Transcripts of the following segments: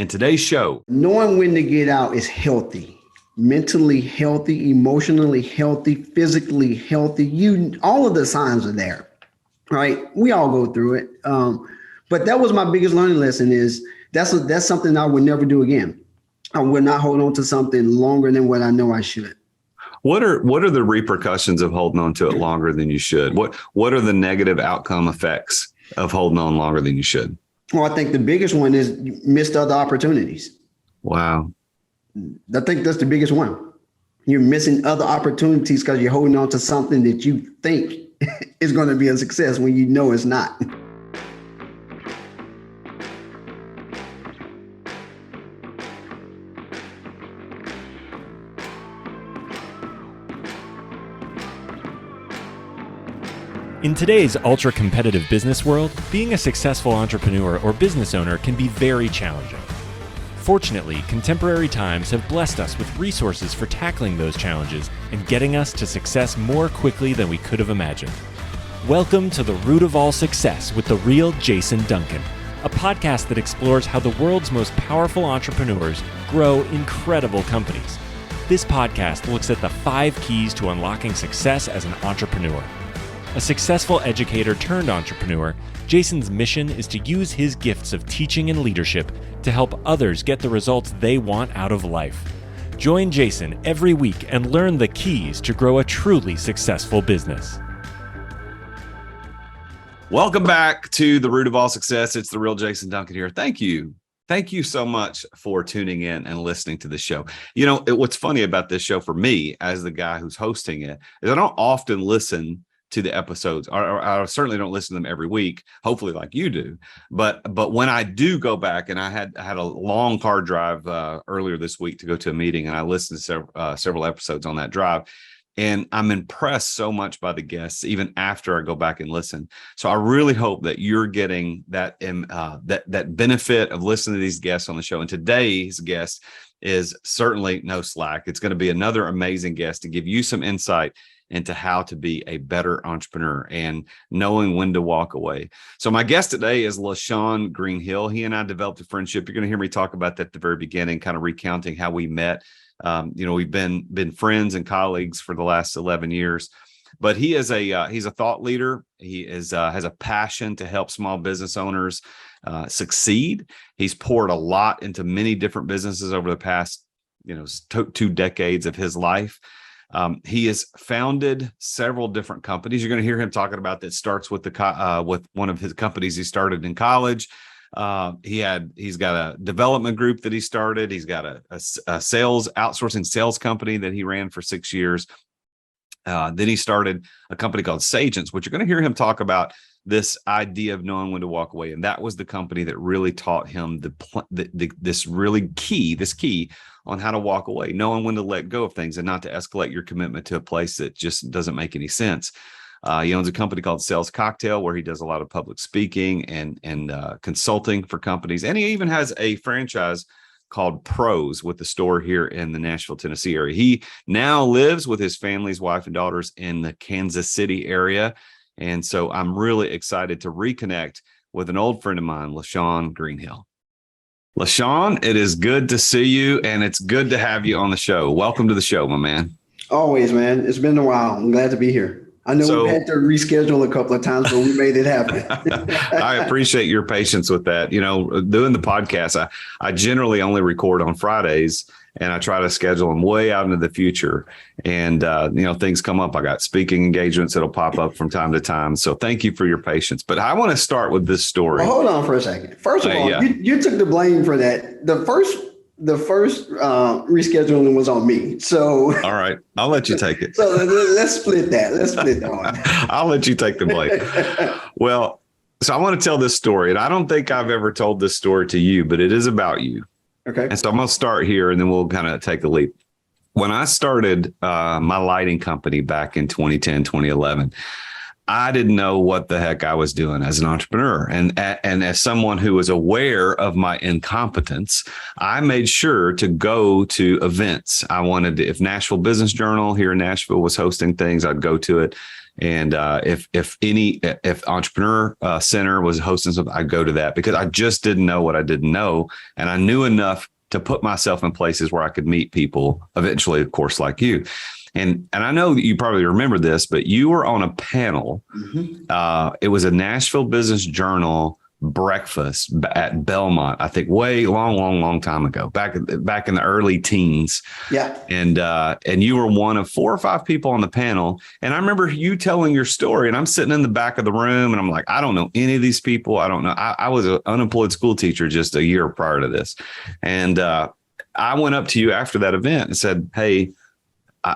In today's show, knowing when to get out is healthy. Mentally healthy, emotionally healthy, physically healthy. All of the signs are there, right? We all go through it. But that was my biggest learning lesson is that's something I would never do again. I would not hold on to something longer than what I know I should. what are the repercussions of holding on to it longer than you should? What are the negative outcome effects of holding on longer than you should? Well, I think the biggest one is you missed other opportunities. Wow. I think that's the biggest one. You're missing other opportunities because you're holding on to something that you think is going to be a success when you know it's not. In today's ultra-competitive business world, being a successful entrepreneur or business owner can be very challenging. Fortunately, contemporary times have blessed us with resources for tackling those challenges and getting us to success more quickly than we could have imagined. Welcome to The Root of All Success with the real Jason Duncan, a podcast that explores how the world's most powerful entrepreneurs grow incredible companies. This podcast looks at the 5 keys to unlocking success as an entrepreneur. A successful educator turned entrepreneur, Jason's mission is to use his gifts of teaching and leadership to help others get the results they want out of life. Join Jason every week and learn the keys to grow a truly successful business. Welcome back to The Root of All Success. It's the real Jason Duncan here. Thank you. Thank you so much for tuning in and listening to this show. You know, what's funny about this show for me as the guy who's hosting it is I don't often listen to the episodes, or I certainly don't listen to them every week, hopefully like you do. But when I do go back, and I had a long car drive earlier this week to go to a meeting, and I listened to several episodes on that drive, and I'm impressed so much by the guests, even after I go back and listen. So I really hope that you're getting that benefit of listening to these guests on the show. And today's guest is certainly no slack. It's going to be another amazing guest to give you some insight into how to be a better entrepreneur and knowing when to walk away. So my guest today is LaShawn Greenhill. He and I developed a friendship. You're going to hear me talk about that at the very beginning, kind of recounting how we met. We've been friends and colleagues for the last 11 years. But he is he's a thought leader. He has a passion to help small business owners succeed. He's poured a lot into many different businesses over the past 2 decades of his life. He has founded several different companies. You're going to hear him talking about that starts with with one of his companies he started in college. He's got a development group that he started. He's got a outsourcing sales company that he ran for 6 years. Then he started a company called Sagents, which you're going to hear him talk about this idea of knowing when to walk away. And that was the company that really taught him this key on how to walk away, knowing when to let go of things and not to escalate your commitment to a place that just doesn't make any sense. He owns a company called Sales Cocktail, where he does a lot of public speaking and consulting for companies. And he even has a franchise called Pros with the store here in the Nashville, Tennessee area. He now lives with his family's wife and daughters in the Kansas City area. And so I'm really excited to reconnect with an old friend of mine, LaShawn Greenhill. LaShawn, it is good to see you, and it's good to have you on the show. Welcome to the show, my man. Always, man. It's been a while. I'm glad to be here. I know we've had to reschedule a couple of times, but we made it happen. I appreciate your patience with that. Doing the podcast, I generally only record on Fridays, and I try to schedule them way out into the future. And, things come up. I got speaking engagements that'll pop up from time to time. So thank you for your patience. But I want to start with this story. Well, hold on for a second. First of all, you took the blame for that. The first rescheduling was on me. So all right, I'll let you take it. So let's split that. One. I'll let you take the blame. Well, so I want to tell this story, and I don't think I've ever told this story to you, but it is about you. Okay. And so I'm going to start here, and then we'll kind of take a leap. When I started my lighting company back in 2010, 2011, I didn't know what the heck I was doing as an entrepreneur. And as someone who was aware of my incompetence, I made sure to go to events. I wanted to, if Nashville Business Journal here in Nashville was hosting things, I'd go to it. And if Entrepreneur Center was hosting something, I'd go to that because I just didn't know what I didn't know. And I knew enough to put myself in places where I could meet people eventually, of course, like you. And I know that you probably remember this, but you were on a panel. Mm-hmm. It was a Nashville Business Journal breakfast at Belmont, I think way long time ago, back in the early teens. Yeah. And you were one of 4 or 5 people on the panel. And I remember you telling your story, and I'm sitting in the back of the room and I'm like, I don't know any of these people. I don't know. I was an unemployed school teacher just a year prior to this. And I went up to you after that event and said, hey,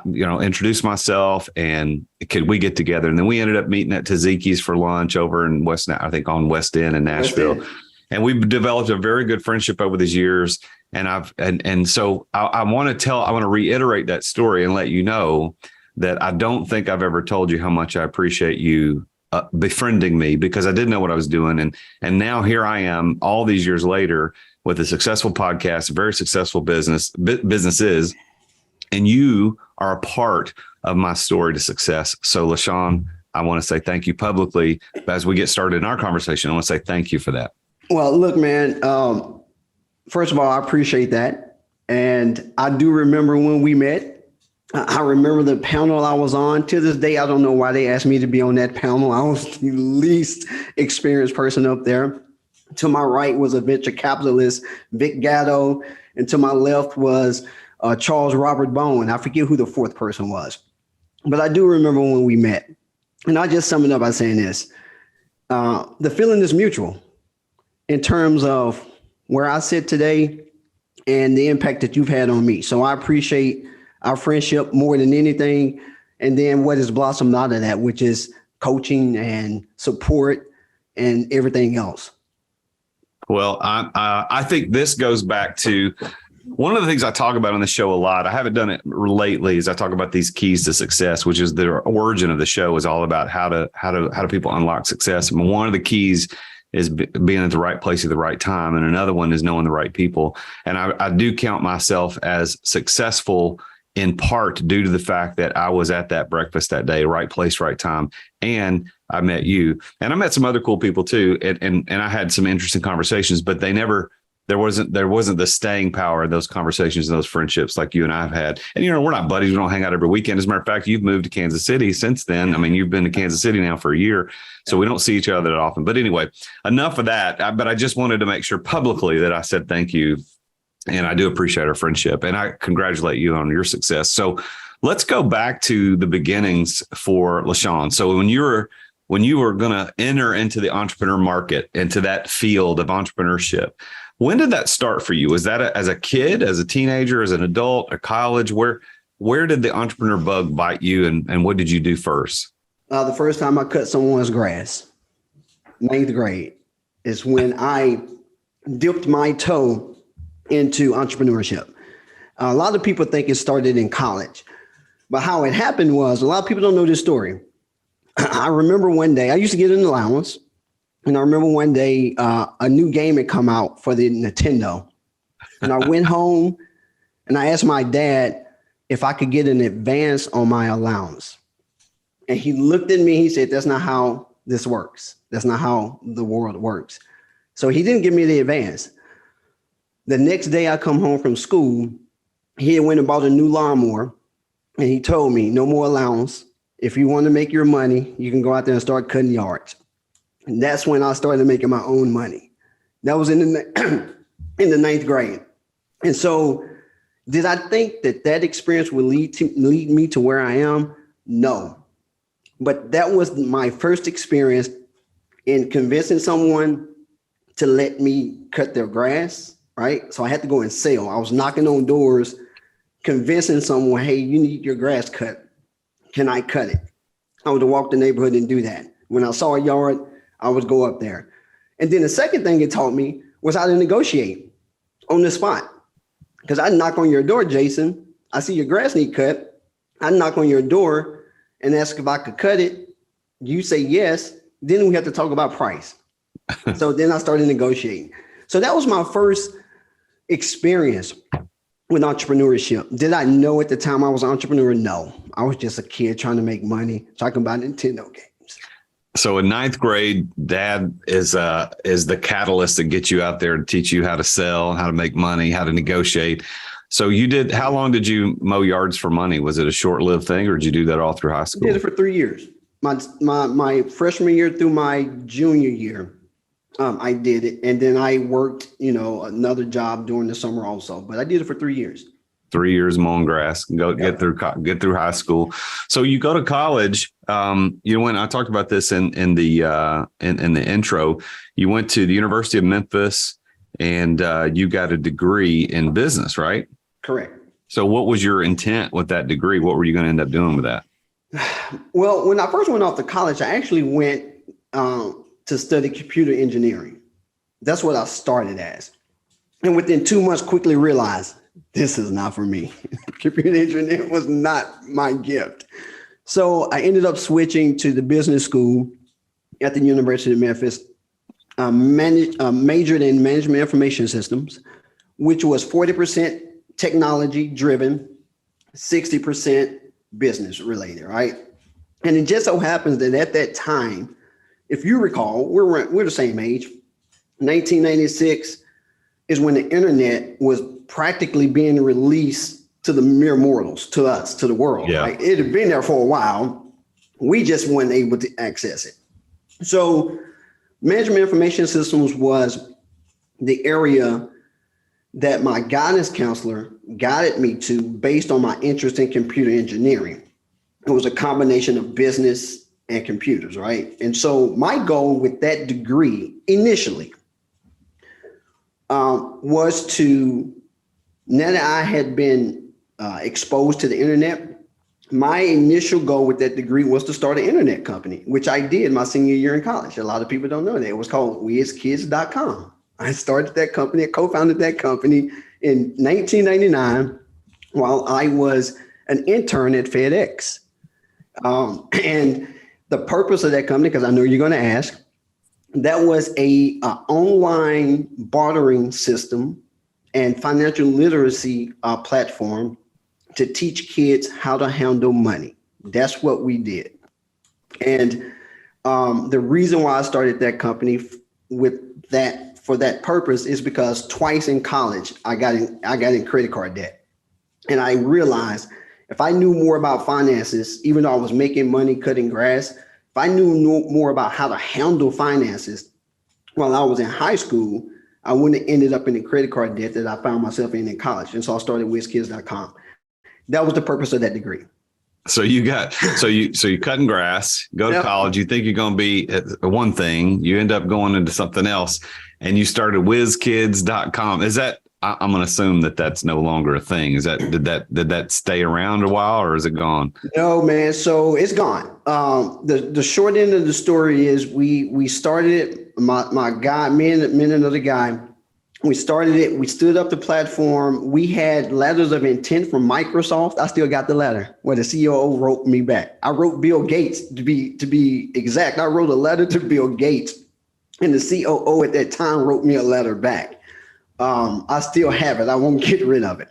introduce myself and could we get together? And then we ended up meeting at Taziki's for lunch over in I think on West End in Nashville. And we've developed a very good friendship over these years. And so I want to reiterate that story and let you know that I don't think I've ever told you how much I appreciate you befriending me, because I didn't know what I was doing. And now here I am all these years later with a successful podcast, a very successful businesses. And you are a part of my story to success. So, LaShawn, I want to say thank you publicly. As we get started in our conversation, I want to say thank you for that. Well, look, man, first of all, I appreciate that. And I do remember when we met. I remember the panel I was on. To this day, I don't know why they asked me to be on that panel. I was the least experienced person up there. To my right was a venture capitalist, Vic Gatto. And to my left was Charles Robert Bone. I forget who the 4th person was, but I do remember when we met. And I just sum it up by saying this. The feeling is mutual in terms of where I sit today and the impact that you've had on me. So I appreciate our friendship more than anything. And then what has blossomed out of that, which is coaching and support and everything else. Well, I think this goes back to one of the things I talk about on the show a lot. I haven't done it lately. Is I talk about these keys to success, which is the origin of the show is all about how do people unlock success. And one of the keys is being at the right place at the right time, and another one is knowing the right people. And I do count myself as successful in part due to the fact that I was at that breakfast that day, right place, right time, and I met you, and I met some other cool people too, and I had some interesting conversations, but there wasn't the staying power of those conversations and those friendships like you and I have had. And, we're not buddies. We don't hang out every weekend. As a matter of fact, you've moved to Kansas City since then. I mean, you've been to Kansas City now for a year, so we don't see each other that often. But anyway, enough of that. But I just wanted to make sure publicly that I said thank you. And I do appreciate our friendship. And I congratulate you on your success. So let's go back to the beginnings for LaShawn. So when you were going to enter into the entrepreneur market, into that field of entrepreneurship, when did that start for you? Was that as a kid, as a teenager, as an adult, a college? Where did the entrepreneur bug bite you, and what did you do first? The first time I cut someone's grass, 9th grade, is when I dipped my toe into entrepreneurship. A lot of people think it started in college, but how it happened was, a lot of people don't know this story. I remember one day, I used to get an allowance. And I remember one day a new game had come out for the Nintendo. And I went home and I asked my dad if I could get an advance on my allowance. And he looked at me, he said, that's not how this works. That's not how the world works. So he didn't give me the advance. The next day I come home from school, he had went and bought a new lawnmower. And he told me, no more allowance. If you want to make your money, you can go out there and start cutting yards. And that's when I started making my own money. That was in the 9th grade. And so did I think that experience would lead me to where I am? No. But that was my first experience in convincing someone to let me cut their grass, right? So I had to go and sell. I was knocking on doors, convincing someone, hey, you need your grass cut. Can I cut it? I would walk the neighborhood and do that. When I saw a yard, I would go up there. And then the second thing it taught me was how to negotiate on the spot. Because I knock on your door, Jason. I see your grass need cut. I knock on your door and ask if I could cut it. You say yes, then we have to talk about price. So then I started negotiating. So that was my first experience with entrepreneurship. Did I know at the time I was an entrepreneur? No, I was just a kid trying to make money so I can buy Nintendo games. So in ninth grade, dad is the catalyst that gets you out there to teach you how to sell, how to make money, how to negotiate. So how long did you mow yards for money? Was it a short-lived thing, or did you do that all through high school? I did it for 3 years. My freshman year through my junior year, I did it. And then I worked, another job during the summer also, but I did it for 3 years. 3 years mowing grass, get through high school. So you go to college. When I talked about this in the intro, you went to the University of Memphis and you got a degree in business, right? Correct. So what was your intent with that degree? What were you going to end up doing with that? Well, when I first went off to college, I actually went to study computer engineering. That's what I started as. And within 2 months, quickly realized this is not for me. Computer engineering was not my gift. So I ended up switching to the business school at the University of Memphis, majored in management information systems, which was 40% technology driven, 60% business related, right? And it just so happens that at that time, if you recall, we're the same age. 1996 is when the internet was practically being released to the mere mortals, to us, to the world. Yeah. Right? It had been there for a while. We just weren't able to access it. So management information systems was the area that my guidance counselor guided me to based on my interest in computer engineering. It was a combination of business and computers, right? And so my goal with that degree initially was to, now that I had been exposed to the internet, my initial goal with that degree was to start an internet company, which I did my senior year in college. A lot of people don't know that. It was called WizKids.com. I started that company, I co-founded that company in 1999 while I was an intern at FedEx. And the purpose of that company, because I know you're going to ask, that was a online bartering system and financial literacy platform to teach kids how to handle money. That's what we did. And the reason why I started that company for that purpose is because twice in college, I got in credit card debt. And I realized if I knew more about finances, even though I was making money cutting grass, if I knew more about how to handle finances while I was in high school, I wouldn't have ended up in the credit card debt that I found myself in college. And so I started WizKids.com. That was the purpose of that degree. So you're cutting grass, go to college. You think you're going to be one thing, you end up going into something else, and you started WizKids.com. Is that? I'm going to assume that that's no longer a thing. Is that did that stay around a while, or is it gone? No, man. So it's gone. The short end of the story is we started it. My guy, me and another guy. We started it. We stood up the platform. We had letters of intent from Microsoft. I still got the letter where the COO wrote me back. I wrote Bill Gates to be exact. I wrote a letter to Bill Gates, and the COO at that time wrote me a letter back. I still have it. I won't get rid of it.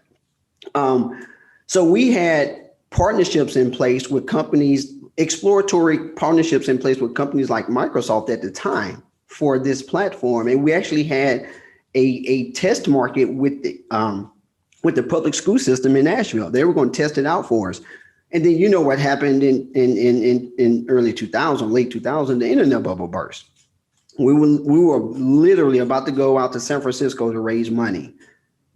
So we had partnerships in place with companies, exploratory partnerships in place with companies like Microsoft at the time for this platform, and we actually had a test market with the public school system in Nashville. They were going to test it out for us. And then you know what happened in early 2000, late 2000, the internet bubble burst. We were literally about to go out to San Francisco to raise money.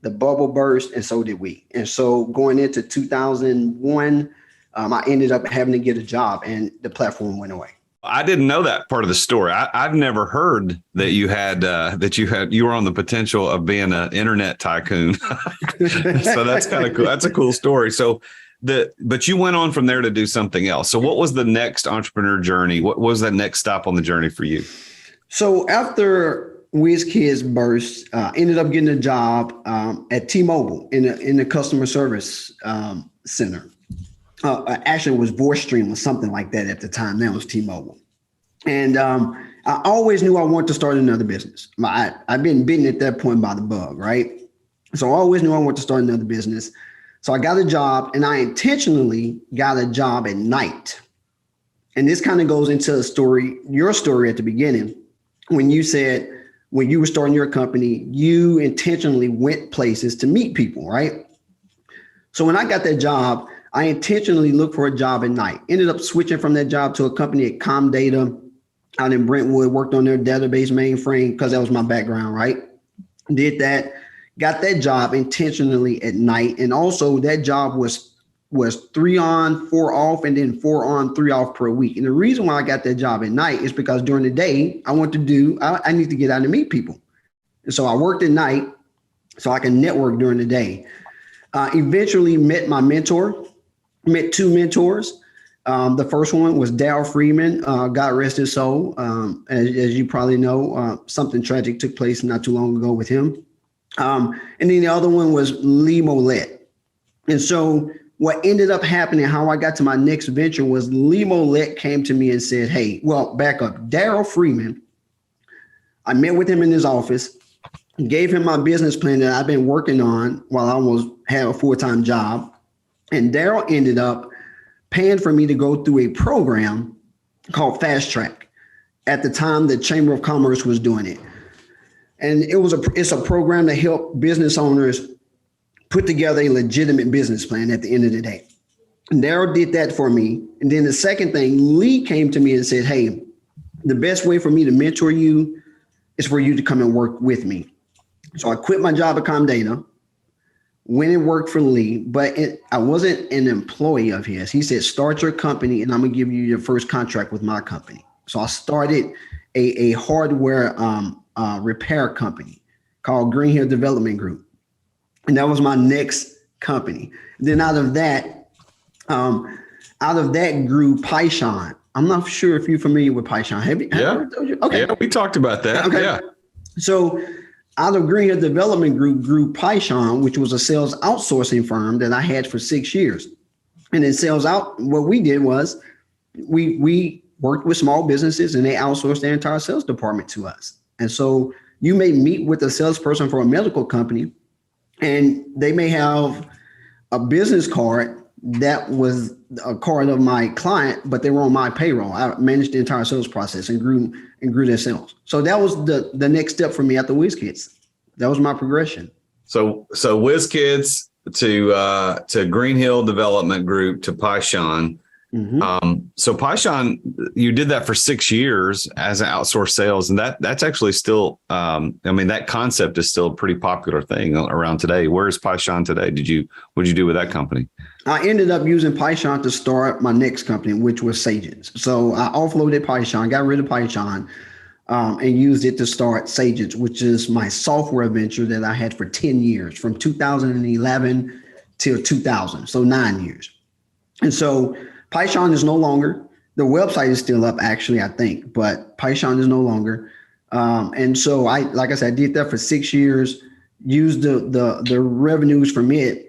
The bubble burst, and so did we. And so going into 2001, I ended up having to get a job, and the platform went away. I didn't know that part of the story. I've never heard that you were on the potential of being an internet tycoon. So that's kind of cool. That's a cool story. So but you went on from there to do something else. So what was the next entrepreneur journey? What was that next stop on the journey for you? So after WizKids burst, ended up getting a job at T-Mobile in the customer service center. Actually, it was VoiceStream or something like that at the time. That was T-Mobile. And I always knew I wanted to start another business. I've been bitten at that point by the bug, right? So I always knew I wanted to start another business. So I got a job, and I intentionally got a job at night. And this kind of goes into your story at the beginning, when you said when you were starting your company, you intentionally went places to meet people, right? So when I got that job, I intentionally looked for a job at night. Ended up switching from that job to a company at Comdata out in Brentwood, worked on their database mainframe because that was my background, right? Did that, got that job intentionally at night. And also that job was 3 on, 4 off, and then 4 on, 3 off per week. And the reason why I got that job at night is because during the day, I need to get out and meet people. And so I worked at night so I can network during the day. Eventually met my mentor, met 2 mentors. The first one was Darryl Freeman, God rest his soul. As you probably know, something tragic took place not too long ago with him. And then the other one was Lee Mollett. And so what ended up happening, how I got to my next venture, was Lee Mollett came to me and said, hey, well, back up. Darryl Freeman, I met with him in his office, gave him my business plan that I've been working on while I had a full-time job. And Darryl ended up paying for me to go through a program called Fast Track. At the time, the Chamber of Commerce was doing it. And it's a program to help business owners put together a legitimate business plan at the end of the day. And Darryl did that for me. And then the second thing, Lee came to me and said, hey, the best way for me to mentor you is for you to come and work with me. So I quit my job at Comdata, went and worked for Lee, but I wasn't an employee of his. He said, start your company and I'm going to give you your first contract with my company. So I started a hardware repair company called Greenhill Development Group. And that was my next company. Then out of that grew Python. I'm not sure if you're familiar with Python. Have I ever told you? Okay. Yeah, we talked about that. Okay. Yeah. So out of Greenhill Development Group grew Python, which was a sales outsourcing firm that I had for 6 years. And in what we did was we worked with small businesses and they outsourced their entire sales department to us. And so you may meet with a salesperson for a medical company, and they may have a business card that was a card of my client, but they were on my payroll. I managed the entire sales process and grew their sales. So that was the next step for me after WizKids. That was my progression. So WizKids to Greenhill Development Group to Python. Mm-hmm. So Python, you did that for 6 years as an outsourced sales, and that's actually still, that concept is still a pretty popular thing around today. Where is Python today? What did you do with that company? I ended up using Python to start my next company, which was Sagents. So I offloaded Python, got rid of Python, and used it to start Sagents, which is my software venture that I had for 10 years, from 2011 till 2000, so 9 years. And so Python is no longer, the website is still up actually, I think, but Python is no longer. And so like I said, I did that for 6 years, used the revenues from it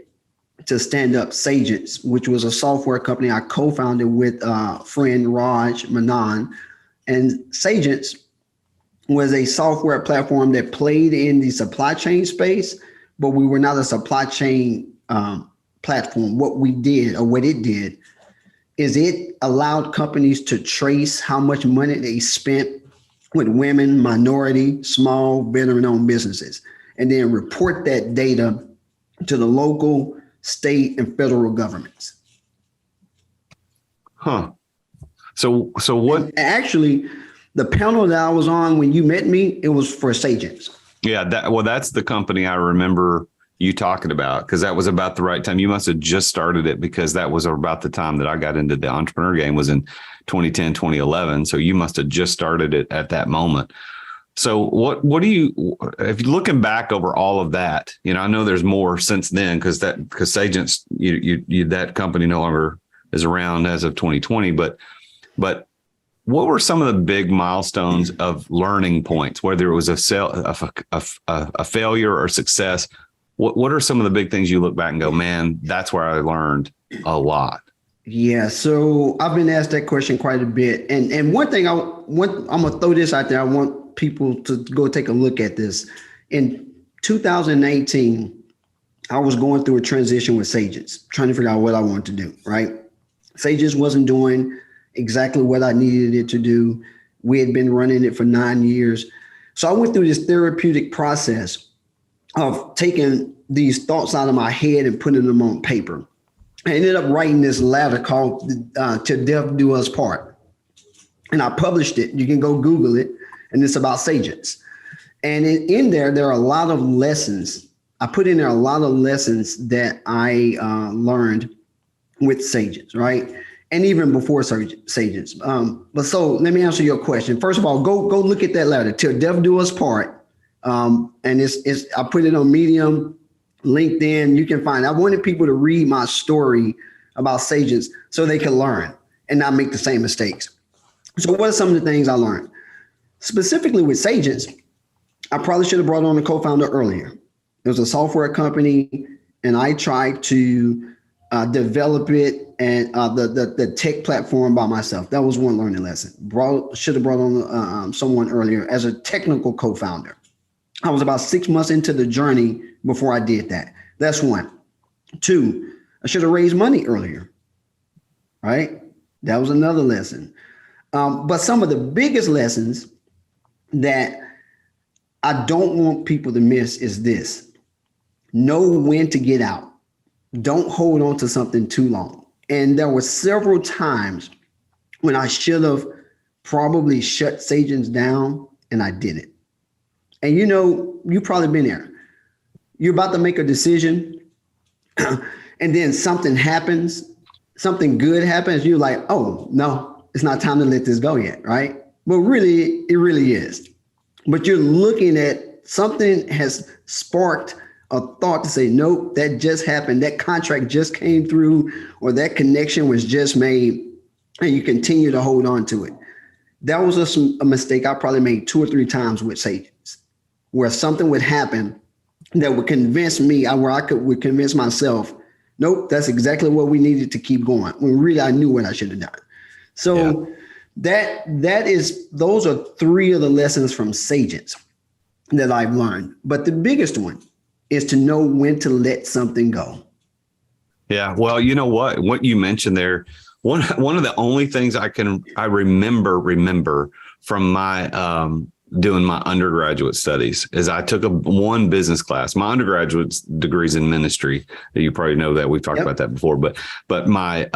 to stand up Sagents, which was a software company I co-founded with friend Raj Manan. And Sagents was a software platform that played in the supply chain space, but we were not a supply chain platform. What it did is it allowed companies to trace how much money they spent with women, minority, small, veteran-owned businesses, and then report that data to the local, state, and federal governments. Huh. So what? And actually, the panel that I was on when you met me, it was for Sagents. Yeah, that's the company I remember you talking about, because that was about the right time. You must have just started it, because that was about the time that I got into the entrepreneur game, was in 2010, 2011. So you must have just started it at that moment. So what do you, if you're looking back over all of that, I know there's more since then, because Sagents, that company no longer is around as of 2020, but what were some of the big milestones of learning points, whether it was a failure or success? What are some of the big things you look back and go, man, that's where I learned a lot? Yeah, so I've been asked that question quite a bit, and one thing I'm gonna throw this out there. I want people to go take a look at this. In 2019, I was going through a transition with Sages, trying to figure out what I wanted to do. Right, Sages wasn't doing exactly what I needed it to do. We had been running it for 9 years, so I went through this therapeutic process of taking these thoughts out of my head and putting them on paper. I ended up writing this letter called "Till Death Do Us Part," and I published it. You can go Google it, and it's about Sages. And in there are a lot of lessons. I put in there a lot of lessons that I learned with Sages, right? And even before Sages. But so let me answer your question. First of all, go look at that letter, "Till Death Do Us Part," and it's I put it on Medium, LinkedIn. You can find. I wanted people to read my story about Sages so they can learn and not make the same mistakes. So what are some of the things I learned? Specifically with Sages, I probably should have brought on a co-founder earlier. It was a software company, and I tried to develop it and the tech platform by myself. That was one learning lesson. Should have brought on someone earlier as a technical co-founder. I was about 6 months into the journey before I did that. That's one. Two, I should have raised money earlier, right? That was another lesson. But some of the biggest lessons that I don't want people to miss is this: know when to get out. Don't hold on to something too long. And there were several times when I should have probably shut Sages down, and I didn't. And you've probably been there. You're about to make a decision, and then something happens, something good happens. You're like, oh, no, it's not time to let this go yet, right? But really, it really is. But you're looking at something has sparked a thought to say, nope, that just happened. That contract just came through, or that connection was just made, and you continue to hold on to it. That was a mistake I probably made 2 or 3 times with Sages, where something would happen that would convince me, where I would convince myself, nope, that's exactly what we needed to keep going, when really I knew what I should have done. So those are 3 of the lessons from Sages that I've learned. But the biggest one is to know when to let something go. Yeah. Well, you know what you mentioned there, one of the only things I remember from my doing my undergraduate studies is I took one business class. My undergraduate degree's in ministry. You probably know that. We've talked about that before, but my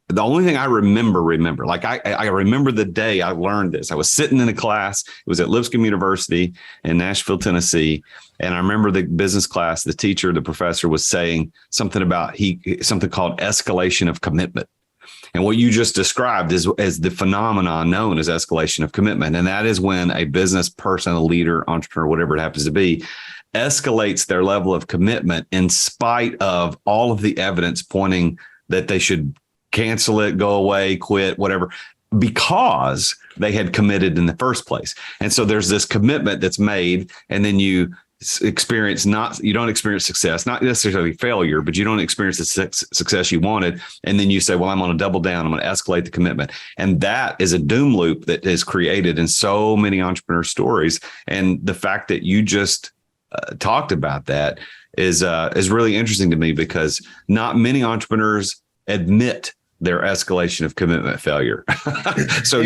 the only thing I remember, like I remember the day I learned this. I was sitting in a class. It was at Lipscomb University in Nashville, Tennessee. And I remember the business class, the teacher, the professor was saying something about something called escalation of commitment. And what you just described is as the phenomenon known as escalation of commitment. And that is when a business person, a leader, entrepreneur, whatever it happens to be, escalates their level of commitment in spite of all of the evidence pointing that they should cancel it, go away, quit, whatever, because they had committed in the first place. And so there's this commitment that's made, and then you don't experience success, not necessarily failure, but you don't experience the success you wanted. And then you say, well, I'm going to double down. I'm going to escalate the commitment. And that is a doom loop that is created in so many entrepreneur stories. And the fact that you just talked about that is really interesting to me, because not many entrepreneurs admit their escalation of commitment failure. So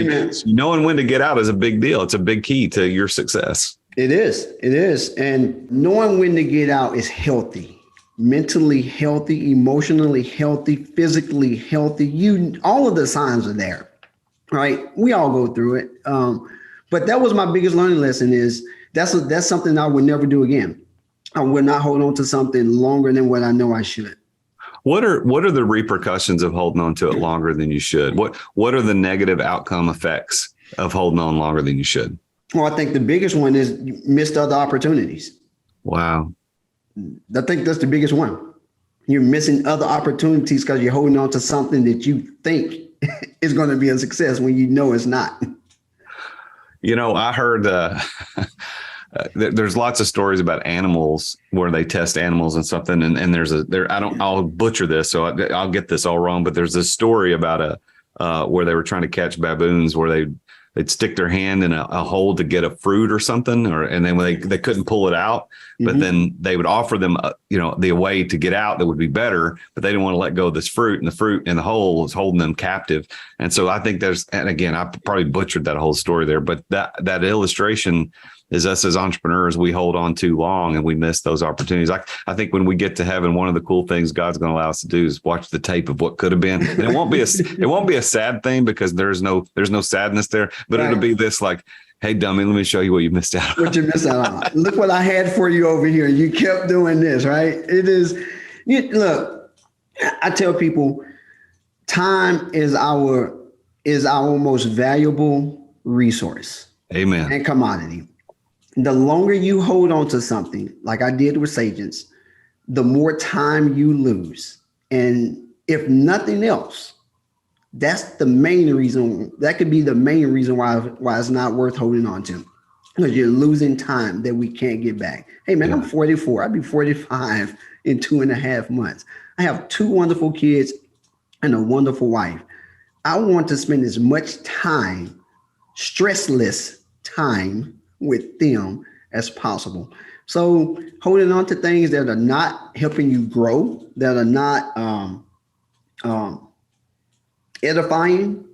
knowing when to get out is a big deal. It's a big key to your success. It is. And knowing when to get out is healthy, mentally healthy, emotionally healthy, physically healthy. All of the signs are there, right? We all go through it. But that was my biggest learning lesson is that's something I would never do again. I would not hold on to something longer than what I know I should. What are the repercussions of holding on to it longer than you should? What are the negative outcome effects of holding on longer than you should? Well, I think the biggest one is missed other opportunities. Wow. I think that's the biggest one. You're missing other opportunities because you're holding on to something that you think is going to be a success when you know it's not. I heard there's lots of stories about animals where they test animals and something. And I'll butcher this, so I'll get this all wrong, but there's this story about where they were trying to catch baboons where they'd stick their hand in a hole to get a fruit or something, and then when they couldn't pull it out, but then they would offer them, the way to get out that would be better, but they didn't want to let go of this fruit, and the fruit in the hole was holding them captive. And so I think and again, I probably butchered that whole story there, but that illustration is us as entrepreneurs. We hold on too long and we miss those opportunities. I think when we get to heaven, one of the cool things God's going to allow us to do is watch the tape of what could have been. And it won't be a sad thing, because there's no sadness there, but It'll be this like, hey, dummy, let me show you what you missed out on. What you missed out on. Look what I had for you over here. You kept doing this, right? It is, look, I tell people, time is our most valuable resource. Amen. And commodity. The longer you hold on to something, like I did with Sagents, the more time you lose. And if nothing else, that's the main reason. That could be the main reason why it's not worth holding on to, because you're losing time that we can't get back. Hey, man, I'm 44. I'll be 45 in 2.5 months. I have 2 wonderful kids and a wonderful wife. I want to spend as much time, stressless time, with them as possible. So holding on to things that are not helping you grow, that are not edifying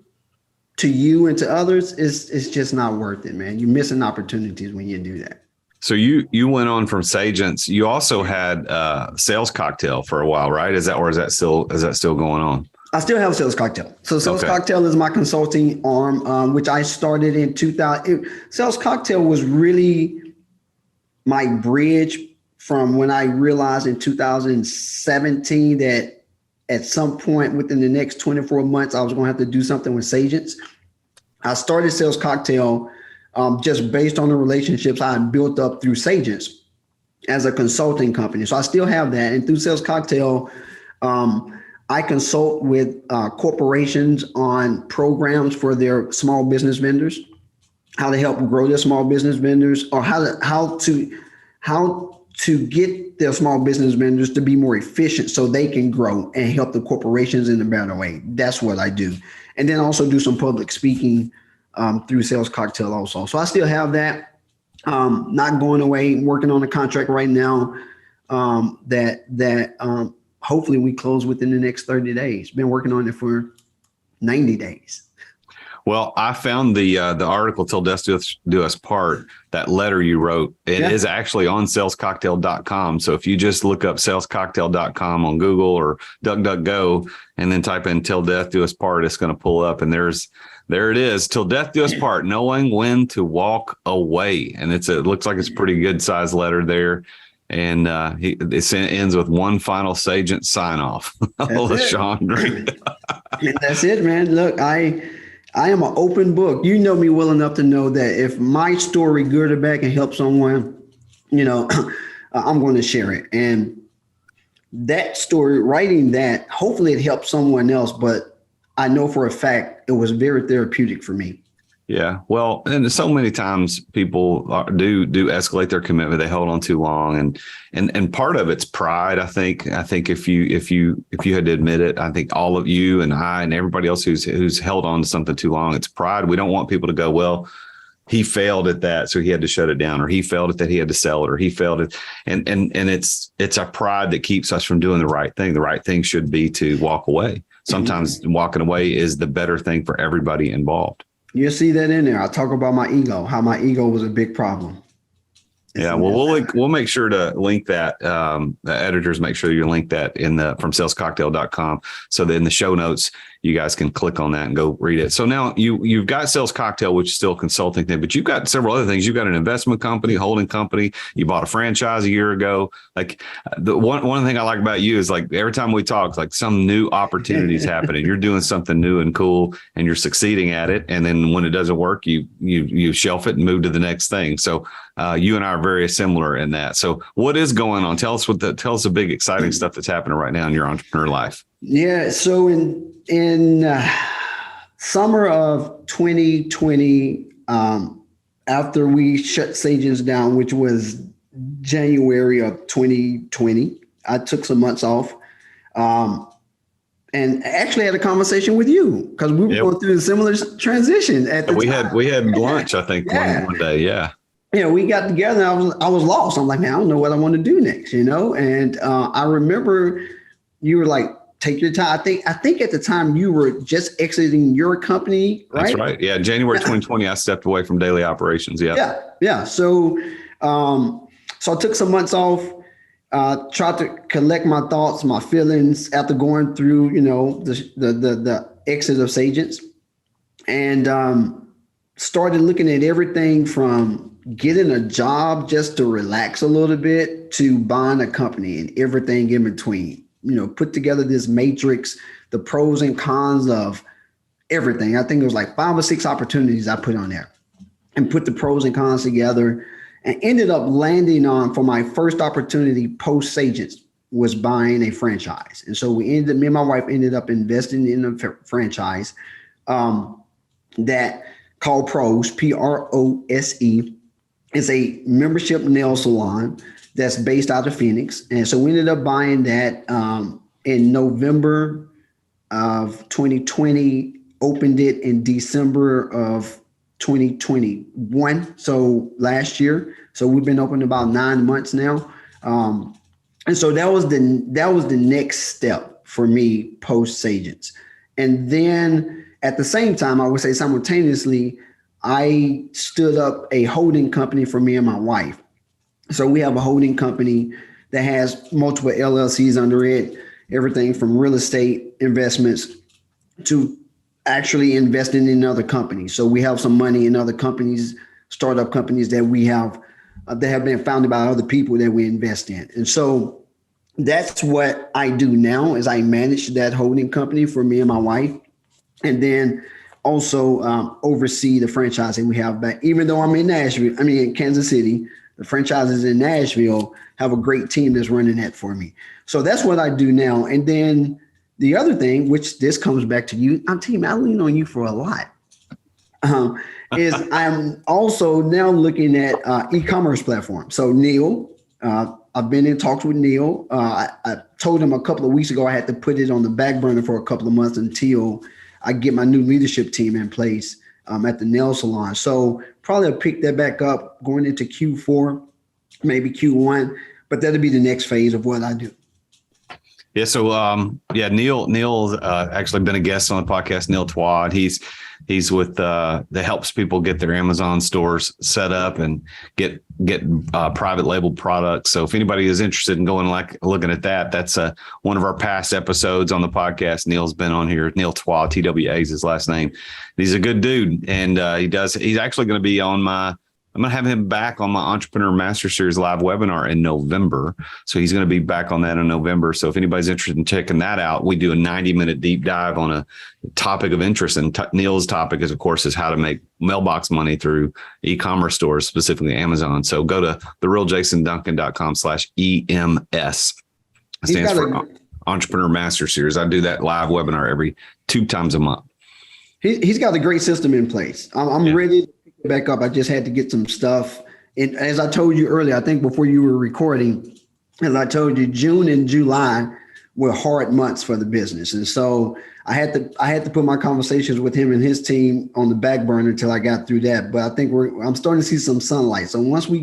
to you and to others, is just not worth it, man. You're missing opportunities when you do that. So you went on from Sagents. You also had Sales Cocktail for a while, right? Is that still going on? I still have Sales Cocktail. So Sales Cocktail is my consulting arm, which I started in 2000. Sales Cocktail was really my bridge from when I realized in 2017 that at some point within the next 24 months, I was going to have to do something with Sagents. I started Sales Cocktail just based on the relationships I had built up through Sagents as a consulting company. So I still have that. And through Sales Cocktail, I consult with corporations on programs for their small business vendors, how to help grow their small business vendors, or how to get their small business vendors to be more efficient so they can grow and help the corporations in a better way. That's what I do. And then also do some public speaking through Sales Cocktail also. So I still have that, not going away, working on a contract right now that hopefully we close within the next 30 days. Been working on it for 90 days. Well, I found the article "Till Death Do Us Part," that letter you wrote. It is actually on salescocktail.com. So if you just look up salescocktail.com on Google or DuckDuckGo and then type in "Till Death Do Us Part," it's going to pull up, and there it is. "Till Death Do Us Part, knowing when to walk away." And it looks like it's a pretty good sized letter there. And it ends with one final Sagent sign off. Sean, that's it, man. Look, I am an open book. You know me well enough to know that if my story, good or bad, can help someone, I'm going to share it. And that story, writing that, hopefully it helps someone else. But I know for a fact it was very therapeutic for me. Yeah. Well, and so many times people do escalate their commitment. They hold on too long. And part of it's pride. I think if you had to admit it, I think all of you and I and everybody else who's held on to something too long, it's pride. We don't want people to go, well, he failed at that, so he had to shut it down, or he failed at that, he had to sell it, or he failed it. And it's our pride that keeps us from doing the right thing. The right thing should be to walk away. Sometimes walking away is the better thing for everybody involved. You'll see that in there. I talk about my ego, how my ego was a big problem. Yeah, well, we'll make sure to link that. The editors make sure you link that from salescocktail.com. So that in the show notes, you guys can click on that and go read it. So now you've got Sales Cocktail, which is still a consulting thing, but you've got several other things. You've got an investment company, holding company. You bought a franchise a year ago. Like the one thing I like about you is like every time we talk, it's like some new opportunities happening. You're doing something new and cool, and you're succeeding at it. And then when it doesn't work, you shelf it and move to the next thing. So you and I are very similar in that. So what is going on? Tell us the big exciting stuff that's happening right now in your entrepreneur life. Yeah. So in summer of 2020, after we shut Sages down, which was January of 2020, I took some months off. And actually had a conversation with you because we were going through a similar transition at the time. We had lunch, I think, one day. Yeah. Yeah, we got together and I was lost. I'm like, man, I don't know what I want to do next, And I remember you were like, take your time. I think at the time you were just exiting your company, right? That's right. Yeah. January 2020, I stepped away from daily operations. Yeah. Yeah. So I took some months off. Tried to collect my thoughts, my feelings after going through, the exit of Sagents, and started looking at everything from getting a job just to relax a little bit to buying a company and everything in between. Put together this matrix, the pros and cons of everything. I think it was like 5 or 6 opportunities I put on there and put the pros and cons together. And ended up landing on, for my first opportunity post Sagents, was buying a franchise. And so me and my wife ended up investing in a franchise that called Pros, Prose. It's a membership nail salon that's based out of Phoenix. And so we ended up buying that in November of 2020, opened it in December of 2021. So last year. So we've been open about 9 months now. And so that was the next step for me post Sagents. And then at the same time, I would say simultaneously, I stood up a holding company for me and my wife. So we have a holding company that has multiple LLCs under it, everything from real estate investments to actually investing in other companies. So we have some money in other companies, startup companies that we have that have been founded by other people that we invest in. And so that's what I do now is I manage that holding company for me and my wife. And then also oversee the franchise that we have back. Even though I'm in in Kansas City, the franchises in Nashville have a great team that's running that for me. So that's what I do now. And then the other thing, which this comes back to you, I'm telling you, I lean on you for a lot, is I'm also now looking at e-commerce platforms. So Neil, I've been in talks with Neil. I told him a couple of weeks ago I had to put it on the back burner for a couple of months until I get my new leadership team in place at the nail salon. So probably I'll pick that back up going into Q4, maybe Q1, but that'll be the next phase of what I do. Yeah. So, Neil's actually been a guest on the podcast, Neil Twad. He's with that helps people get their Amazon stores set up and get private label products. So if anybody is interested in going looking at that, that's one of our past episodes on the podcast. Neil's been on here. Neil Twad, TWA is his last name. He's a good dude, and he's actually going to be on I'm going to have him back on my Entrepreneur Master Series live webinar in November. So he's going to be back on that in November. So if anybody's interested in checking that out, we do a 90-minute deep dive on a topic of interest. And Neil's topic is, of course, how to make mailbox money through e-commerce stores, specifically Amazon. So go to therealjasonduncan.com/EMS. It stands for Entrepreneur Master Series. I do that live webinar every 2 times a month. He's got a great system in place. I'm ready to pick it back up. I just had to get some stuff. And as I told you earlier, I think before you were recording, as I told you, June and July were hard months for the business. And so I had to put my conversations with him and his team on the back burner until I got through that. But I think I'm starting to see some sunlight. So once we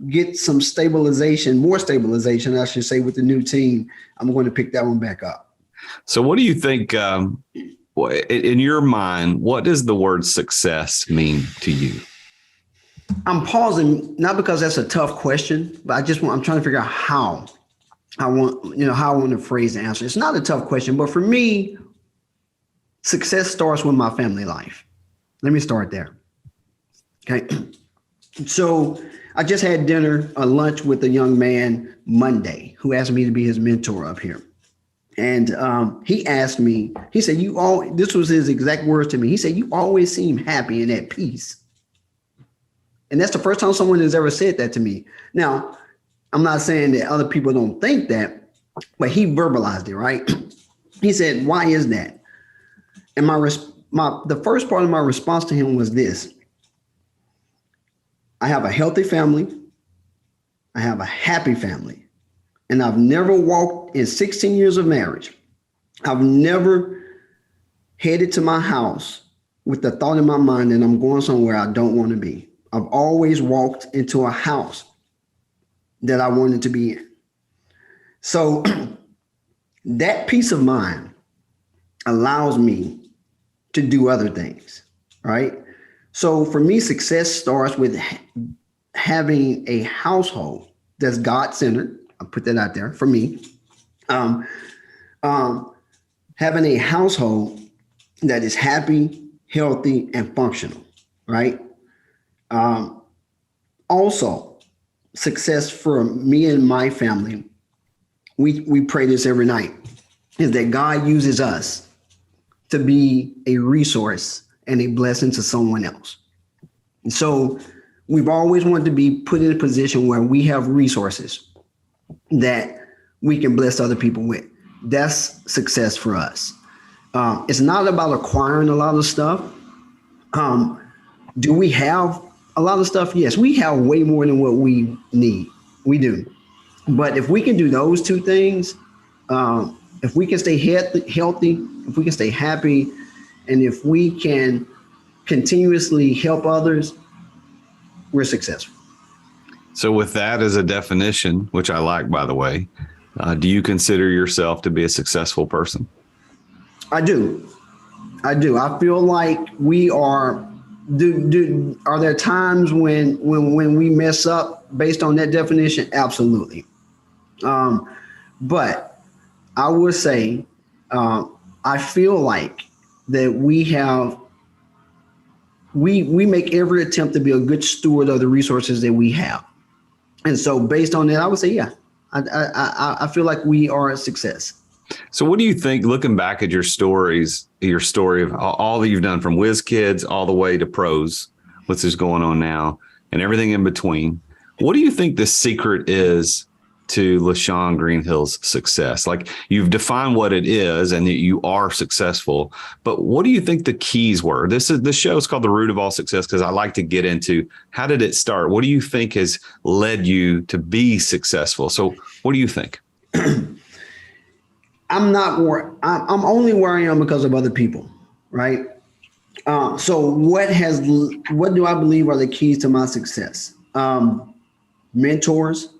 get some stabilization, more stabilization, I should say, with the new team, I'm going to pick that one back up. So what do you think, in your mind, what does the word success mean to you? I'm pausing, not because that's a tough question, but I'm trying to figure out how I want to phrase the answer. It's not a tough question, but for me, success starts with my family life. Let me start there. Okay. So I just had lunch with a young man Monday who asked me to be his mentor up here. And he asked me, he said, this was his exact words to me. He said, you always seem happy and at peace. And that's the first time someone has ever said that to me. Now, I'm not saying that other people don't think that, but he verbalized it, right? He said, why is that? And the first part of my response to him was this. I have a healthy family. I have a happy family. And I've never walked in 16 years of marriage. I've never headed to my house with the thought in my mind that I'm going somewhere I don't want to be. I've always walked into a house that I wanted to be in. So that peace of mind allows me to do other things, right? So for me, success starts with having a household that's God-centered. I'll put that out there for me. Having a household that is happy, healthy, and functional, right? Also, success for me and my family, we pray this every night, is that God uses us to be a resource and a blessing to someone else. And so we've always wanted to be put in a position where we have resources that we can bless other people with. That's success for us. It's not about acquiring a lot of stuff. Do we have a lot of stuff? Yes, we have way more than what we need. We do. But if we can do those two things, if we can stay healthy, if we can stay happy, and if we can continuously help others, we're successful. So with that as a definition, which I like, by the way, do you consider yourself to be a successful person? I do. I feel like we are. Are there times when we mess up based on that definition? Absolutely. But I would say I feel like that we make every attempt to be a good steward of the resources that we have. And so based on that, I would say, yeah, I feel like we are a success. So what do you think, looking back at your story of all that you've done from whiz kids all the way to pros, what's just going on now and everything in between, what do you think the secret is to LaShawn Greenhill's success? Like, you've defined what it is and that you are successful, but what do you think the keys were? This show is called The Root of All Success because I like to get into how did it start? What do you think has led you to be successful? So what do you think? I'm only where I am because of other people, right? So what do I believe are the keys to my success? Mentors,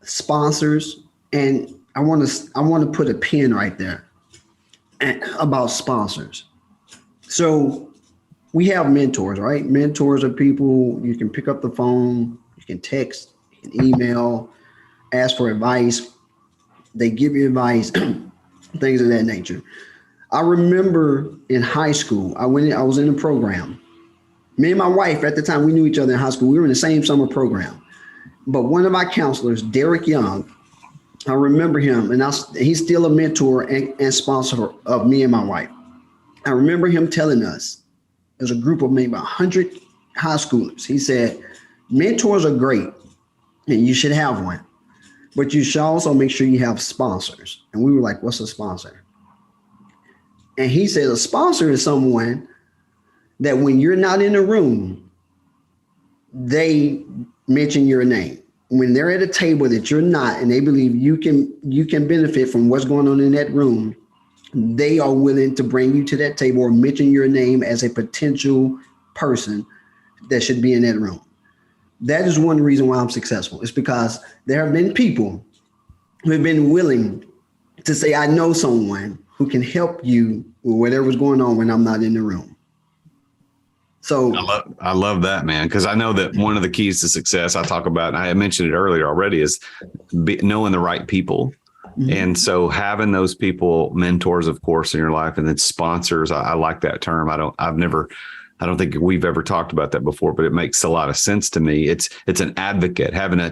sponsors, and I want to put a pin right there about sponsors. So we have mentors, right? Mentors are people you can pick up the phone, you can text, you can email, ask for advice. They give you advice, things of that nature. I remember in high school, I was in a program. Me and my wife at the time, we knew each other in high school. We were in the same summer program. But one of our counselors, Derek Young, I remember him, and he's still a mentor and sponsor of me and my wife. I remember him telling us, there's a group of maybe 100 high schoolers. He said, mentors are great, and you should have one. But you should also make sure you have sponsors. And we were like, what's a sponsor? And he said, a sponsor is someone that when you're not in the room, they mention your name. When they're at a table that you're not, and they believe you can benefit from what's going on in that room, they are willing to bring you to that table or mention your name as a potential person that should be in that room. That is one reason why I'm successful. It's because there have been people who have been willing to say, I know someone who can help you with whatever's going on when I'm not in the room. So I love that, man, because I know that one of the keys to success I talk about, and I mentioned it earlier already, is knowing the right people. Mm-hmm. And so having those people, mentors, of course, in your life, and then sponsors. I like that term. I don't think we've ever talked about that before, but it makes a lot of sense to me. It's an advocate, having a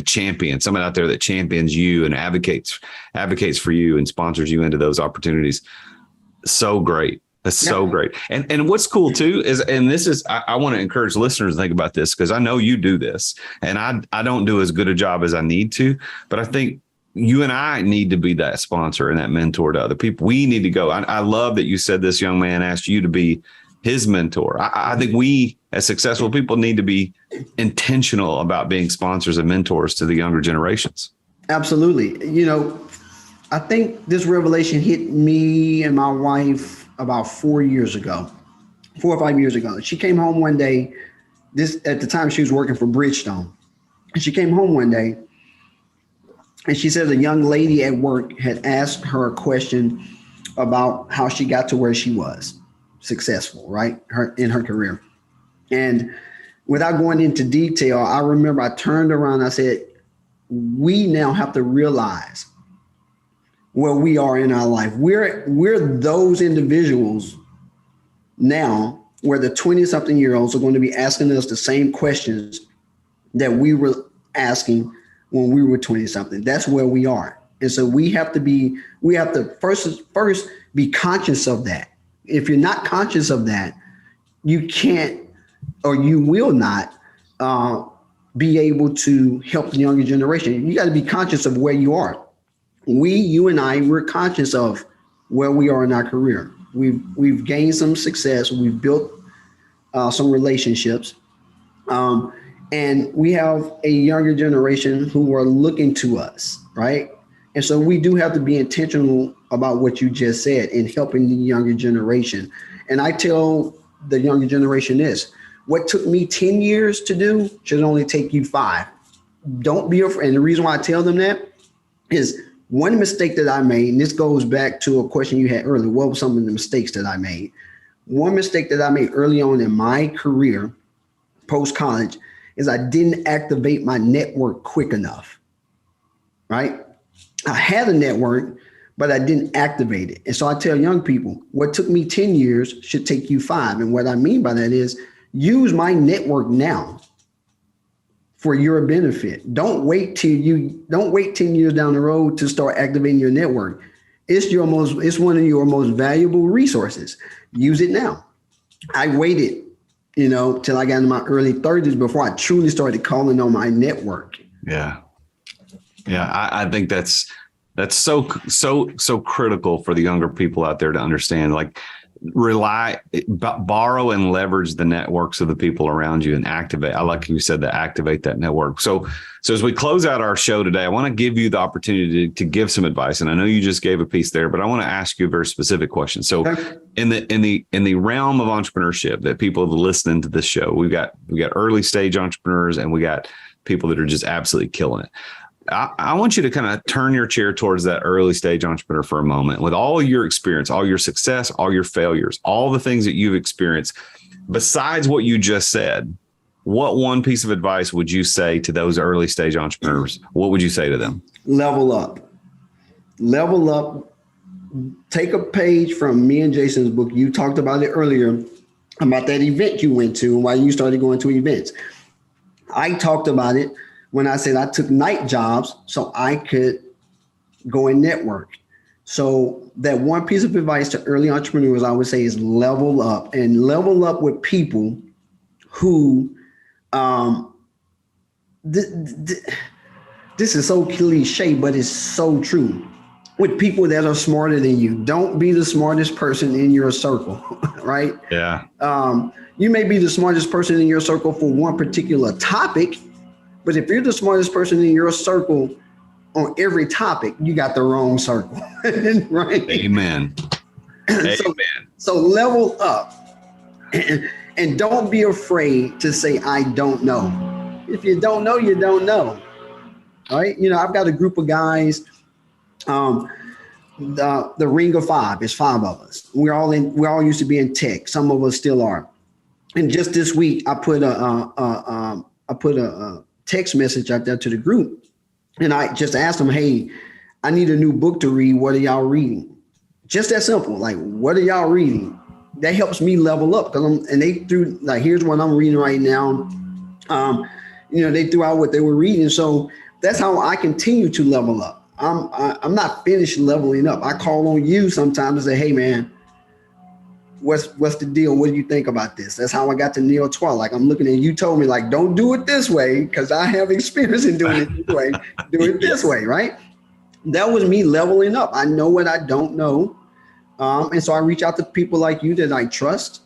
champion, someone out there that champions you and advocates for you and sponsors you into those opportunities. So great. That's so great. And what's cool too is, and this is, I want to encourage listeners to think about this, because I know you do this and I don't do as good a job as I need to, but I think you and I need to be that sponsor and that mentor to other people. We need to go. I love that you said this young man asked you to be his mentor. I think we as successful people, need to be intentional about being sponsors and mentors to the younger generations. Absolutely. I think this revelation hit me and my wife about 4 or 5 years ago. She came home one day. At the time she was working for Bridgestone. And she came home one day and she said a young lady at work had asked her a question about how she got to where she was successful, right? In her career. And without going into detail, I remember I turned around and I said, we now have to realize where we are in our life. We're those individuals now where the 20-something-year-olds are going to be asking us the same questions that we were asking when we were 20-something. That's where we are. And so we have to first be conscious of that. If you're not conscious of that, you can't, or you will not be able to help the younger generation. You got to be conscious of where you are. You and I, we're conscious of where we are in our career. We've gained some success. We've built some relationships. And we have a younger generation who are looking to us, right? And so we do have to be intentional about what you just said in helping the younger generation. And I tell the younger generation this: what took me 10 years to do should only take you 5. Don't be afraid. And the reason why I tell them that is one mistake that I made, and this goes back to a question you had earlier. What were some of the mistakes that I made? One mistake that I made early on in my career, post-college, is I didn't activate my network quick enough, right? I had a network, but I didn't activate it. And so I tell young people, what took me 10 years should take you 5. And what I mean by that is use my network now for your benefit. Don't wait 10 years down the road to start activating your network. It's one of your most valuable resources. Use it now. I waited, till I got in my early 30s before I truly started calling on my network. Yeah. Yeah. I think that's so critical for the younger people out there to understand, like borrow and leverage the networks of the people around you and activate. I like you said, to activate that network. So as we close out our show today, I want to give you the opportunity to give some advice. And I know you just gave a piece there, but I want to ask you a very specific question. So in the realm of entrepreneurship that people listening to this show, we got early stage entrepreneurs and we got people that are just absolutely killing it. I want you to kind of turn your chair towards that early stage entrepreneur for a moment. With all your experience, all your success, all your failures, all the things that you've experienced, besides what you just said, what one piece of advice would you say to those early stage entrepreneurs? What would you say to them? Level up. Take a page from me and Jason's book. You talked about it earlier about that event you went to and why you started going to events. I talked about it when I said I took night jobs so I could go and network. So that one piece of advice to early entrepreneurs, I would say, is level up, and level up with people who, this is so cliche, but it's so true. With people that are smarter than you. Don't be the smartest person in your circle, right? Yeah. You may be the smartest person in your circle for one particular topic, but if you're the smartest person in your circle on every topic, you got the wrong circle, right? Amen. So level up and don't be afraid to say, I don't know. If you don't know, you don't know, right? I've got a group of guys, the Ring of Five, is 5 of us. We all used to be in tech. Some of us still are. And just this week, I put a text message out there to the group. And I just asked them, hey, I need a new book to read. What are y'all reading? Just that simple. Like, what are y'all reading? That helps me level up. And they threw, like, here's what I'm reading right now. They threw out what they were reading. So that's how I continue to level up. I'm not finished leveling up. I call on you sometimes and say, hey, man, what's the deal? What do you think about this? That's how I got to Neil Twa. Like, I'm looking at you, told me, like, don't do it this way, because I have experience in doing it this way. Do it this way, right? That was me leveling up. I know what I don't know. And so I reach out to people like you that I trust,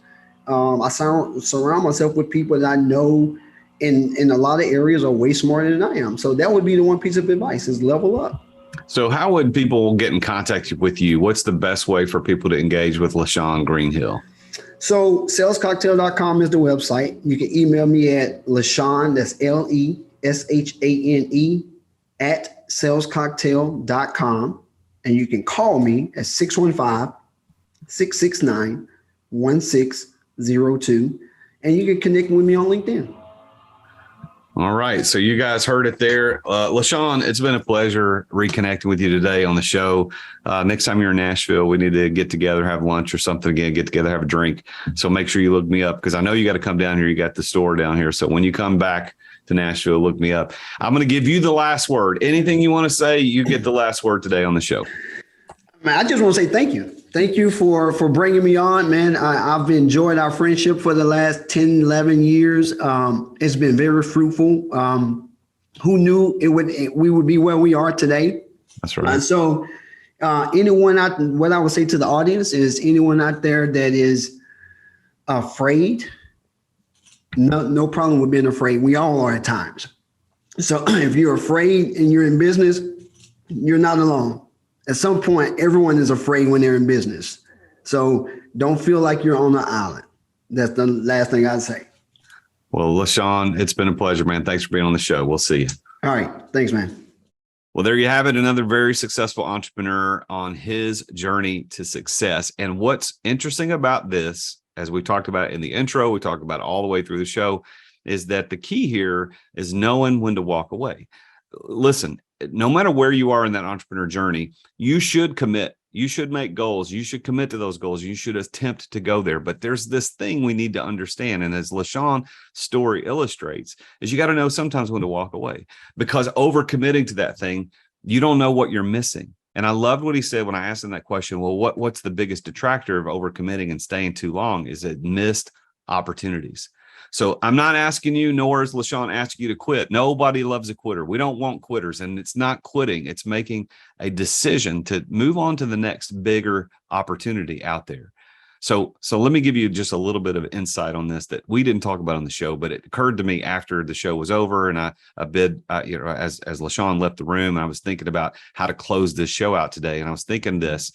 I surround myself with people that I know in a lot of areas are way smarter than I am. So that would be the one piece of advice is level up. So how would people get in contact with you? What's the best way for people to engage with LaShawn Greenhill? So salescocktail.com is the website. You can email me at LaShawn, that's LESHANE at salescocktail.com. And you can call me at 615-669-1602. And you can connect with me on LinkedIn. All right. So you guys heard it there. LaShawn, it's been a pleasure reconnecting with you today on the show. Next time you're in Nashville, we need to get together, have lunch or something again, get together, have a drink. So make sure you look me up because I know you got to come down here. You got the store down here. So when you come back to Nashville, look me up. I'm going to give you the last word. Anything you want to say, you get the last word today on the show. Man, I just want to say thank you. Thank you for bringing me on, man. I've enjoyed our friendship for the last 10, 11 years. It's been very fruitful. Who knew we would be where we are today? That's right. So what I would say to the audience is anyone out there that is afraid, no problem with being afraid. We all are at times. So if you're afraid and you're in business, you're not alone. At some point, everyone is afraid when they're in business. So don't feel like you're on the island. That's the last thing I'd say. Well, LaShawn, it's been a pleasure, man. Thanks for being on the show. We'll see you. All right. Thanks, man. Well, there you have it. Another very successful entrepreneur on his journey to success. And what's interesting about this, as we talked about in the intro, we talked about all the way through the show, is that the key here is knowing when to walk away. Listen, no matter where you are in that entrepreneur journey, you should commit. You should make goals. You should commit to those goals. You should attempt to go there. But there's this thing we need to understand. And as LaShawn's story illustrates, is you got to know sometimes when to walk away, because overcommitting to that thing, you don't know what you're missing. And I loved what he said when I asked him that question. Well, what's the biggest detractor of overcommitting and staying too long? Is it missed opportunities? So I'm not asking you, nor is LaShawn asking you to quit. Nobody loves a quitter. We don't want quitters. And it's not quitting. It's making a decision to move on to the next bigger opportunity out there. So let me give you just a little bit of insight on this that we didn't talk about on the show, but it occurred to me after the show was over. And as LaShawn left the room, I was thinking about how to close this show out today. And I was thinking there's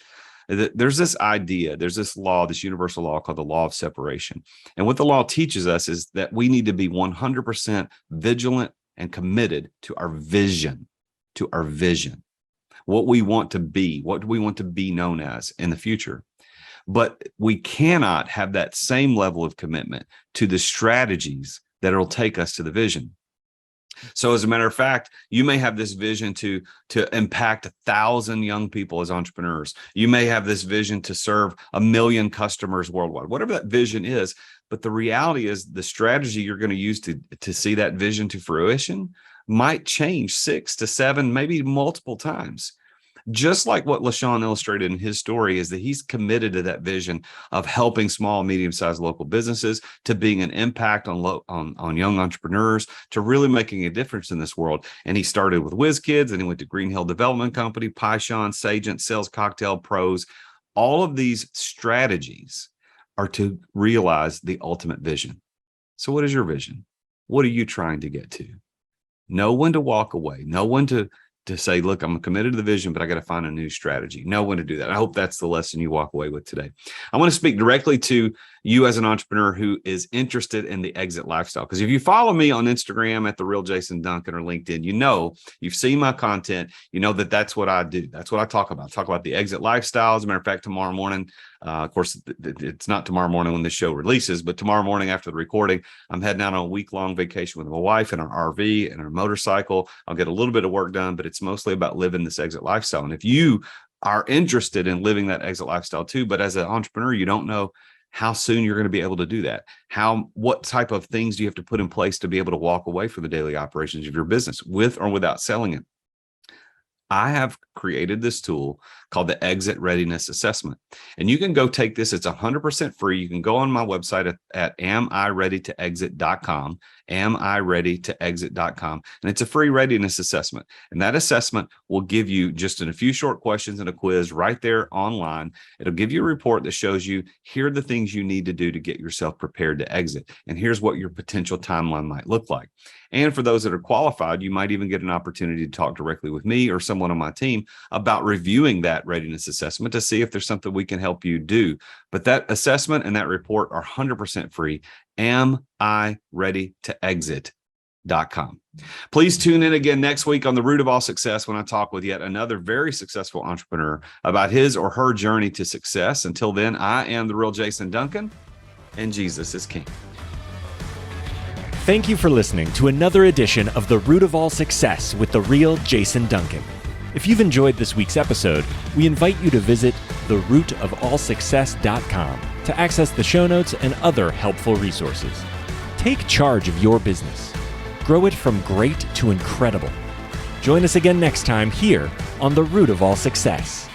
this idea, there's this law, this universal law called the law of separation. And what the law teaches us is that we need to be 100% vigilant and committed to our vision, what we want to be, what do we want to be known as in the future. But we cannot have that same level of commitment to the strategies that will take us to the vision. So as a matter of fact, you may have this vision to impact 1,000 young people as entrepreneurs. You may have this vision to serve 1 million customers worldwide, whatever that vision is. But the reality is the strategy you're going to use to see that vision to fruition might change 6 to 7, maybe multiple times. Just like what LaShawn illustrated in his story is that he's committed to that vision of helping small, medium-sized local businesses, to being an impact on young entrepreneurs, to really making a difference in this world. And he started with WizKids, and he went to Greenhill Development Company, Pyshon, Sagent, Sales Cocktail Pros. All of these strategies are to realize the ultimate vision. So what is your vision? What are you trying to get to? Know when to walk away. Know when to say, look, I'm committed to the vision, but I got to find a new strategy. Know when to do that. I hope that's the lesson you walk away with today. I want to speak directly to you as an entrepreneur who is interested in the exit lifestyle. Because if you follow me on Instagram at The Real Jason Duncan or LinkedIn, you've seen my content. You know that's what I do. That's what I talk about. I talk about the exit lifestyle. As a matter of fact, tomorrow morning, of course, it's not tomorrow morning when this show releases, but tomorrow morning after the recording, I'm heading out on a week-long vacation with my wife in our RV and our motorcycle. I'll get a little bit of work done, but it's mostly about living this exit lifestyle. And if you are interested in living that exit lifestyle too, but as an entrepreneur, you don't know how soon you're going to be able to do that. What type of things do you have to put in place to be able to walk away from the daily operations of your business with or without selling it? I have created this tool called the Exit Readiness Assessment. And you can go take this. It's 100% free. You can go on my website at amireadytoexit.com, amireadytoexit.com. And it's a free readiness assessment. And that assessment will give you just in a few short questions and a quiz right there online. It'll give you a report that shows you, here are the things you need to do to get yourself prepared to exit. And here's what your potential timeline might look like. And for those that are qualified, you might even get an opportunity to talk directly with me or someone on my team about reviewing that readiness assessment to see if there's something we can help you do. But that assessment and that report are 100% free. amireadytoexit.com. Please tune in again next week on The Root of All Success when I talk with yet another very successful entrepreneur about his or her journey to success. Until then, I am the real Jason Duncan, and Jesus is King. Thank you for listening to another edition of The Root of All Success with the real Jason Duncan. If you've enjoyed this week's episode, we invite you to visit therootofallsuccess.com to access the show notes and other helpful resources. Take charge of your business. Grow it from great to incredible. Join us again next time here on The Root of All Success.